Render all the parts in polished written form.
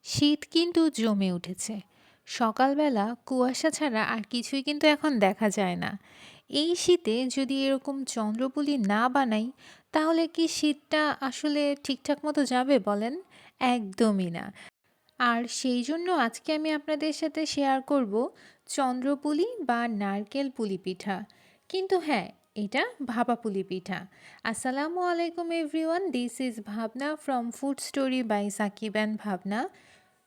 শীত কিন্তু জমে উঠেছে। সকালবেলা কুয়াশা ছাড়া আর কিছুই কিন্তু এখন দেখা যায় না। এই শীতে যদি এরকম চন্দ্রপুলি না বানাই, তাহলে কি শীতটা আসলে ঠিকঠাক মতো যাবে বলেন? একদমই না। আর সেই জন্য আজকে আমি আপনাদের সাথে শেয়ার করব চন্দ্রপুলি বা নারকেল পুলি পিঠা। কিন্তু হ্যাঁ, এটা ভাপা পুলি পিঠা। আসসালামু আলাইকুম everyone, this is Bhabna from Food Story by Sakib and Bhabna.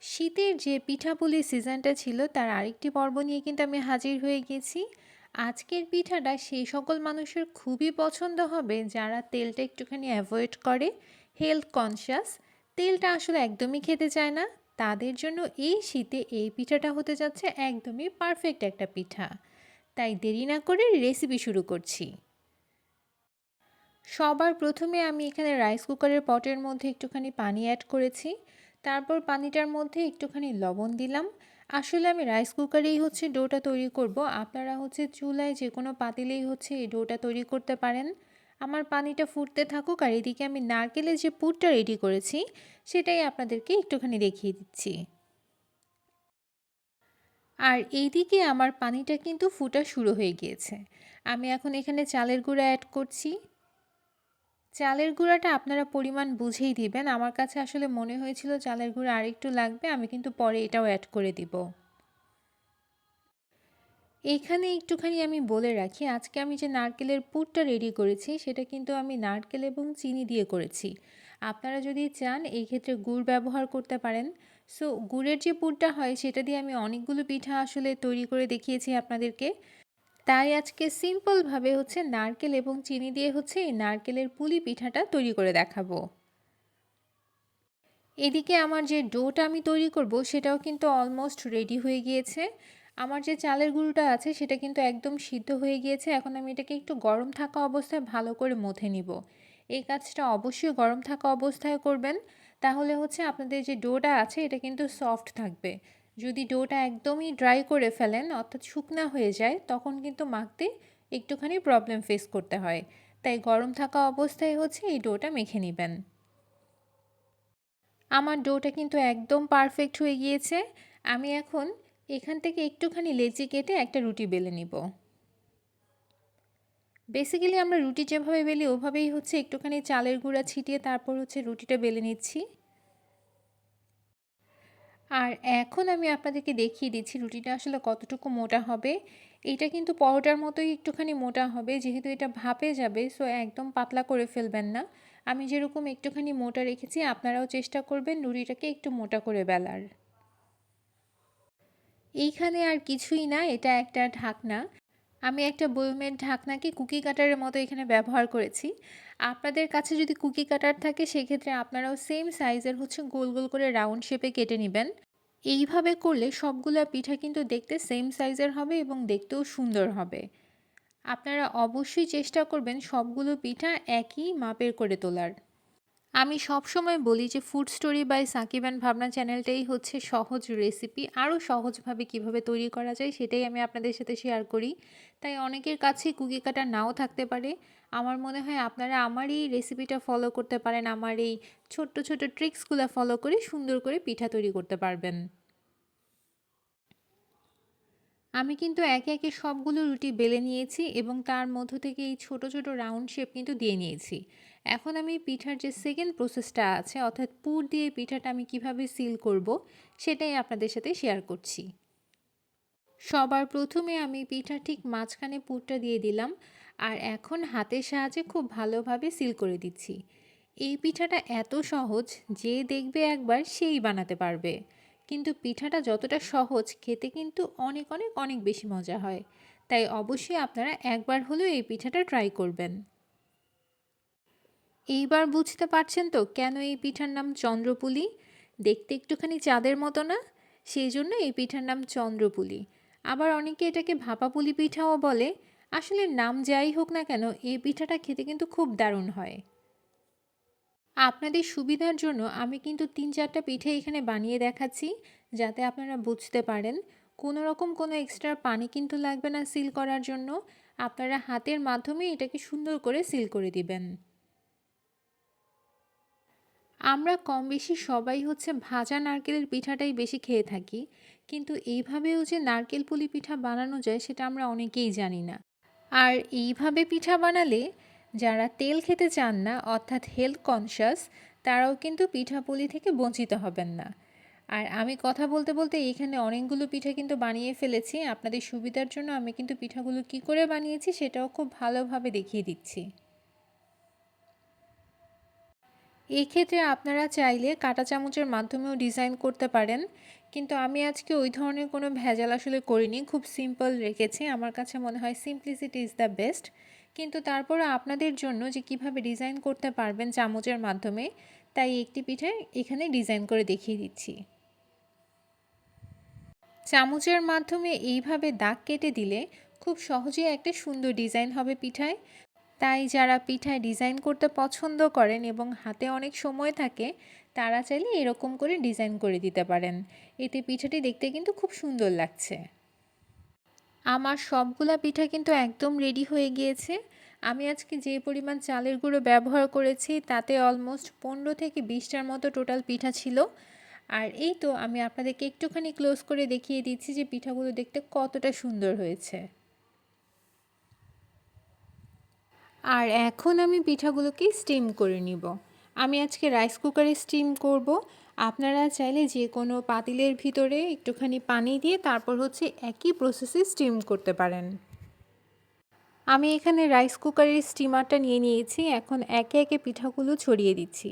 শীতের যে পিঠাপুলি সিজনটা ছিল তার আরেকটি পর্ব নিয়ে কিন্তু আমি হাজির হয়ে গেছি। আজকের পিঠাটা সেই সকল মানুষের খুবই পছন্দ হবে যারা তেলটা একটুখানি অ্যাভয়েড করে, হেলথ কনসিয়াস, তেলটা আসলে একদমই খেতে চায় না। তাদের জন্য এই শীতে এই পিঠাটা হতে যাচ্ছে একদমই পারফেক্ট একটা পিঠা। তাই দেরি না করে রেসিপি শুরু করছি। সবার প্রথমে আমি এখানে রাইস কুকারের পটের মধ্যে একটুখানি পানি অ্যাড করেছি। তারপর পানিটার মধ্যে একটুখানি লবণ দিলাম। আসলে আমি রাইস কুকারেই ডোটা তৈরি করব। আপনারা চুলায় যে কোনো পাতিলেই এই ডোটা তৈরি করতে পারেন। আমার পানিটা ফুটতে থাকুক আর এদিকে আমি নারকেলের যে পুরটা রেডি করেছি সেটাই আপনাদেরকে একটুখানি দেখিয়ে দিচ্ছি। আর এইদিকে আমার পানিটা কিন্তু ফুটা শুরু হয়ে গিয়েছে। আমি এখন এখানে চালের গুঁড়া অ্যাড করছি। চালের গুঁড়াটা আপনারা পরিমাণ বুঝেই দিবেন। আমার কাছে আসলে মনে হয়েছিল চালের গুঁড়া আরেকটু লাগবে, আমি কিন্তু পরে এটাও অ্যাড করে দিব। এইখানে একটুখানি আমি বলে রাখি, আজকে আমি যে নারকেলের পুরটা রেডি করেছি সেটা কিন্তু আমি নারকেল এবং চিনি দিয়ে করেছি। আপনারা যদি চান এই ক্ষেত্রে গুড় ব্যবহার করতে পারেন। সো গুড়ের যে পুরটা হয় সেটা দিয়ে আমি অনেকগুলো পিঠা আসলে তৈরি করে দেখিয়েছি আপনাদেরকে। তাই আজকে সিম্পলভাবে নারকেল এবং চিনি দিয়ে এই নারকেলের পুলি পিঠাটা তৈরি করে দেখাবো। এদিকে আমার যে ডোটা আমি তৈরি করব সেটাও কিন্তু অলমোস্ট রেডি হয়ে গিয়েছে। আমার যে চালের গুঁড়োটা আছে সেটা কিন্তু একদম সিদ্ধ হয়ে গিয়েছে। এখন আমি এটাকে একটু গরম থাকা অবস্থায় ভালো করে মথে নিব। এই কাজটা অবশ্যই গরম থাকা অবস্থায় করবেন। তাহলে আপনাদের যে ডোটা আছে এটা কিন্তু সফট থাকবে। যদি ডোটা একদমই ড্রাই করে ফেলেন অর্থাৎ শুকনা হয়ে যায় তখন কিন্তু মাখতে একটুখানি প্রবলেম ফেস করতে হয়। তাই গরম থাকা অবস্থায় এই ডোটা মেখে নেবেন। আমার ডোটা কিন্তু একদম পারফেক্ট হয়ে গিয়েছে। আমি এখন এখান থেকে একটুখানি লেচি কেটে একটা রুটি বেলে নিব। বেসিক্যালি আমরা রুটি যেভাবে বেলি ওভাবেই একটুখানি চালের গুঁড়া ছিটিয়ে তারপর রুটিটা বেলে নিচ্ছি। আর এখন আমি আপনাদেরকে দেখিয়ে দিচ্ছি রুটিটা আসলে কতটুকু মোটা হবে। এটা কিন্তু পরোটার মতোই একটুখানি মোটা হবে, যেহেতু এটা ভাপে যাবে সো একদম পাতলা করে ফেলবেন না। আমি যেরকম একটুখানি মোটা রেখেছি আপনারাও চেষ্টা করবেন রুটিটাকে একটু মোটা করে বেলার। এইখানে আর কিছুই না, এটা একটা ঢাকনা। আমি একটা বয়মের ঢাকনাকে কুকি কাটারের মতো এখানে ব্যবহার করেছি। আপনাদের কাছে যদি কুকি কাটার থাকে সেক্ষেত্রে আপনারাও সেম সাইজের গোল গোল করে রাউন্ড শেপে কেটে নেবেন। এইভাবে করলে সবগুলা পিঠা কিন্তু দেখতে সেম সাইজের হবে এবং দেখতেও সুন্দর হবে। আপনারা অবশ্যই চেষ্টা করবেন সবগুলো পিঠা একই মাপের করে তোলার। আমি সবসময় বলি যে Food Story by Sakib and Bhabna চ্যানেলটাই সহজ রেসিপি, আরও সহজভাবে কিভাবে তৈরি করা যায় সেটাই আমি আপনাদের সাথে শেয়ার করি। তাই অনেকের কাছেই কুকি কাটা নাও থাকতে পারে। আমার মনে হয় আপনারা আমার এই রেসিপিটা ফলো করতে পারেন, আমার এই ছোট্ট ছোট্ট ট্রিক্সগুলো ফলো করে সুন্দর করে পিঠা তৈরি করতে পারবেন। আমি কিন্তু একে একে সবগুলো রুটি বেলে নিয়েছি এবং তার মধ্য থেকে এই ছোট ছোট রাউন্ড শেপ কিন্তু দিয়ে নিয়েছি। এখন আমি পিঠার যে সেকেন্ড প্রসেসটা আছে অর্থাৎ পুর দিয়ে পিঠাটা আমি কিভাবে সিল করব সেটাই আপনাদের সাথে শেয়ার করছি। সবার প্রথমে আমি পিঠা ঠিক মাঝখানে পুরটা দিয়ে দিলাম আর এখন হাতের সাহায্যে খুব ভালোভাবে সিল করে দিচ্ছি। এই পিঠাটা এত সহজ, যে দেখবে একবার সেই বানাতে পারবে। কিন্তু পিঠাটা যতটা সহজ খেতে কিন্তু অনেক অনেক অনেক বেশি মজা হয়। তাই অবশ্যই আপনারা একবার হলেও এই পিঠাটা ট্রাই করবেন। এইবার বুঝতে পারছেন তো কেন এই পিঠার নাম চন্দ্রপুলি? দেখতে একটুখানি চাঁদের মতো না? সেই জন্য এই পিঠার নাম চন্দ্রপুলি। আবার অনেকে এটাকে ভাপা পুলি পিঠাও বলে। আসলে নাম যাই হোক না কেন এই পিঠাটা খেতে কিন্তু খুব দারুণ হয়। আপনাদের সুবিধার জন্য আমি কিন্তু ৩-৪টা পিঠে এখানে বানিয়ে দেখাচ্ছি যাতে আপনারা বুঝতে পারেন। কোনো রকম কোনো এক্সট্রা পানি কিন্তু লাগবে না সিল করার জন্য। আপনারা হাতের মাধ্যমে এটাকে সুন্দর করে সিল করে দিবেন। আমরা কম বেশি সবাই হচ্ছে ভাজা নারকেলের পিঠাটাই বেশি খেয়ে থাকি, কিন্তু এইভাবেও যে নারকেল পুলি পিঠা বানানো যায় সেটা আমরা অনেকেই জানি না। আর এইভাবে পিঠা বানালে যারা তেল খেতে চান না অর্থাৎ হেলথ কনশাস, তারাও কিন্তু পিঠাপুলি থেকে বঞ্চিত হবেন না। আর আমি কথা বলতে বলতে এখানে অনেকগুলো পিঠা কিন্তু বানিয়ে ফেলেছি। আপনাদের সুবিধার জন্য আমি কিন্তু পিঠাগুলো কি করে বানিয়েছি সেটাও খুব ভালোভাবে দেখিয়ে দিচ্ছি। এই ক্ষেত্রে আপনারা চাইলে কাঁটা চামচের মাধ্যমেও ডিজাইন করতে পারেন, কিন্তু আমি আজকে ওই ধরনের কোনো ভেজাল আসলে করিনি, খুব সিম্পল রেখেছি। আমার কাছে মনে হয় সিম্পলিসিটি ইজ দ্য বেস্ট। কিন্তু তারপরে আপনাদের জন্য যে কিভাবে ডিজাইন করতে পারবেন চামচের মাধ্যমে, তাই একটি পিঠে এখানে ডিজাইন করে দেখিয়ে দিচ্ছি। চামচের মাধ্যমে এইভাবে দাগ কেটে দিলে খুব সহজেই একটা সুন্দর ডিজাইন হবে পিঠায়। তাই যারা পিঠায় ডিজাইন করতে পছন্দ করেন এবং হাতে অনেক সময় থাকে, তারা চাইলে এরকম করে ডিজাইন করে দিতে পারেন। এতে পিঠাটি দেখতে কিন্তু খুব সুন্দর লাগছে। আমার সবগুলা পিঠা কিন্তু একদম রেডি হয়ে গিয়েছে। আমি আজকে যে পরিমাণ চালের গুঁড়ো ব্যবহার করেছি তাতে অলমোস্ট 15 থেকে 20টার মতো টোটাল পিঠা ছিল। আর এই তো আমি আপনাদেরকে একটুখানি ক্লোজ করে দেখিয়ে দিচ্ছি যে পিঠাগুলো দেখতে কতটা সুন্দর হয়েছে। আর এখন আমি পিঠাগুলোকে স্টিম করে নিব। আমি আজকে রাইস কুকারে স্টিম করব। আপনারা চাইলে যে কোনো পাতিলের ভিতরে একটুখানি পানি দিয়ে তারপর হচ্ছে একই প্রসেসে স্টিম করতে পারেন। আমি এখানে রাইস কুকারের স্টিমারটা নিয়ে নিয়েছি। এখন একে একে পিঠাগুলো ছড়িয়ে দিচ্ছি।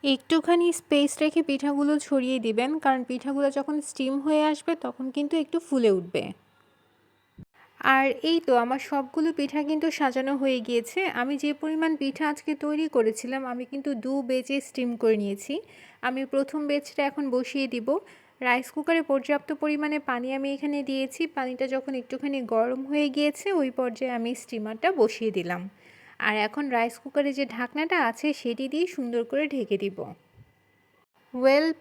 একটুখানি স্পেস রেখে পিঠাগুলো ছড়িয়ে দিবেন, কারণ পিঠাগুলো যখন স্টিম হয়ে আসবে তখন কিন্তু একটু ফুলে উঠবে। আর এই তো আমার সবগুলো পিঠা কিন্তু সাজানো হয়ে গিয়েছে। আমি যে পরিমাণ পিঠা আজকে তৈরি করেছিলাম আমি কিন্তু 2 বেচে স্টিম করে নিয়েছি। আমি প্রথম বেচটা এখন বসিয়ে দিব। রাইস কুকারে পর্যাপ্ত পরিমাণে পানি আমি এখানে দিয়েছি। পানিটা যখন একটুখানি গরম হয়ে গিয়েছে ওই পর্যায়ে আমি স্টিমারটা বসিয়ে দিলাম। আর এখন রাইস কুকারে যে ঢাকনাটা আছে সেটি দিয়ে সুন্দর করে ঢেকে দিব।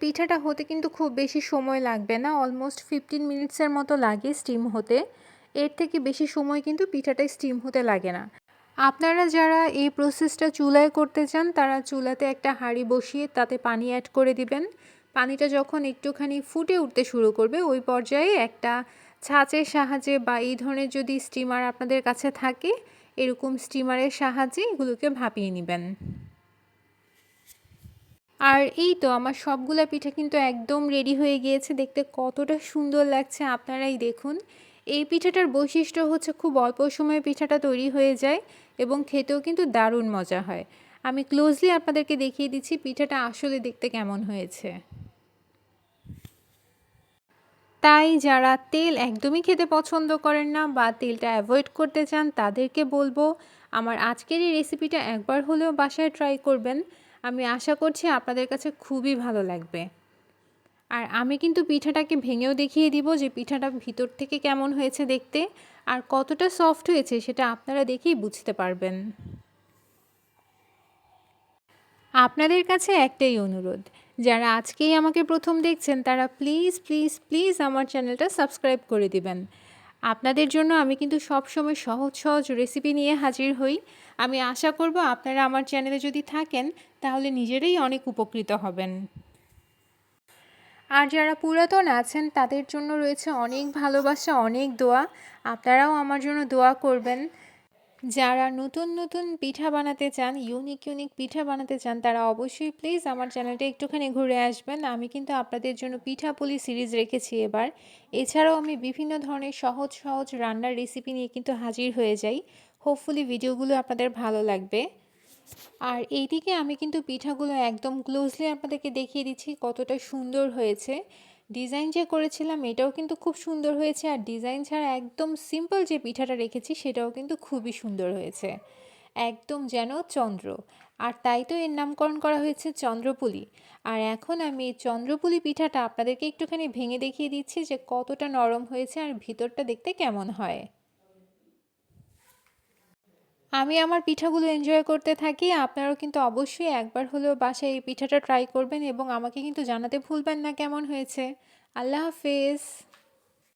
পিঠাটা হতে কিন্তু খুব বেশি সময় লাগবে না, অলমোস্ট 15 মিনিটসের মতো লাগে স্টিম হতে। এর থেকে বেশি সময় কিন্তু পিঠাটা স্টিম হতে লাগে না। আপনারা যারা এই প্রসেসটা চুলায় করতে চান তারা চুলাতে একটা হাঁড়ি বসিয়ে তাতে পানি অ্যাড করে দিবেন। পানিটা যখন একটুখানি ফুটে উঠতে শুরু করবে ওই পর্যায়ে একটা ছাঁচের সাহায্যে বা এই ধরনের যদি স্টিমার আপনাদের কাছে থাকে, এরকম স্টিমারের সাহায্যে এগুলোকে ভাপিয়ে নেবেন। আর এই তো আমার সবগুলা পিঠা কিন্তু একদম রেডি হয়ে গিয়েছে। দেখতে কতটা সুন্দর লাগছে আপনারাই দেখুন। এই পিঠাটার বৈশিষ্ট্য হচ্ছে খুব অল্প সময়ে পিঠাটা তৈরি হয়ে যায় এবং খেতেও কিন্তু দারুণ মজা হয়। আমি ক্লোজলি আপনাদেরকে দেখিয়ে দিচ্ছি পিঠাটা আসলে দেখতে কেমন হয়েছে। তাই যারা তেল একদমই খেতে পছন্দ করেন না বা তেলটা অ্যাভয়েড করতে চান তাদেরকে বলবো আমার আজকের এই রেসিপিটা একবার হলেও বাসায় ট্রাই করবেন। আমি আশা করছি আপনাদের কাছে খুবই ভালো লাগবে। আর আমি কিন্তু পিঠাটাকে ভেঙেও দেখিয়ে দিব যে পিঠাটা ভিতর থেকে কেমন হয়েছে দেখতে, আর কতটা সফট হয়েছে সেটা আপনারা দেখেই বুঝতে পারবেন। আপনাদের কাছে একটাই অনুরোধ, যারা আজকেই আমাকে প্রথম দেখছেন তারা প্লিজ প্লিজ প্লিজ আমার চ্যানেলটা সাবস্ক্রাইব করে দিবেন। আপনাদের জন্য আমি কিন্তু সবসময় সহজ সহজ রেসিপি নিয়ে হাজির হই। আমি আশা করব আপনারা আমার চ্যানেলে যদি থাকেন তাহলে নিজেরাই অনেক উপকৃত হবেন। আর যারা পুরাতন আছেন তাদের জন্য রয়েছে অনেক ভালোবাসা, অনেক দোয়া। আপনারাও আমার জন্য দোয়া করবেন। যারা নতুন নতুন পিঠা বানাতে চান, ইউনিক ইউনিক পিঠা বানাতে চান, তারা অবশ্যই প্লিজ আমার চ্যানেলটা একটুখানি ঘুরে আসবেন। আমি কিন্তু আপনাদের জন্য পিঠাপুলি সিরিজ রেখেছি এবার। এছাড়াও আমি বিভিন্ন ধরনের সহজ সহজ রান্নার রেসিপি নিয়ে কিন্তু হাজির হয়ে যাই। হোপফুলি ভিডিওগুলো আপনাদের ভালো লাগবে। আর এইদিকে আমি কিন্তু পিঠাগুলো একদম ক্লোজলি আপনাদেরকে দেখিয়ে দিচ্ছি কতটা সুন্দর হয়েছে। ডিজাইন যে করেছিলাম এটাও কিন্তু খুব সুন্দর হয়েছে, আর ডিজাইন ছাড়া একদম সিম্পল যে পিঠাটা রেখেছি সেটাও কিন্তু খুবই সুন্দর হয়েছে, একদম যেন চন্দ্র। আর তাই তো এর নামকরণ করা হয়েছে চন্দ্রপুলি। আর এখন আমি এই চন্দ্রপুলি পিঠাটা আপনাদেরকে একটুখানি ভেঙে দেখিয়ে দিচ্ছি যে কতটা নরম হয়েছে আর ভিতরটা দেখতে কেমন হয়। আমি আমার পিঠাগুলো এনজয় করতে থাকি। আপনারাও কিন্তু অবশ্যই একবার হলেও বাসায় এই পিঠাটা ট্রাই করবেন এবং আমাকে কিন্তু জানাতে ভুলবেন না কেমন হয়েছে। আল্লাহ হাফেজ।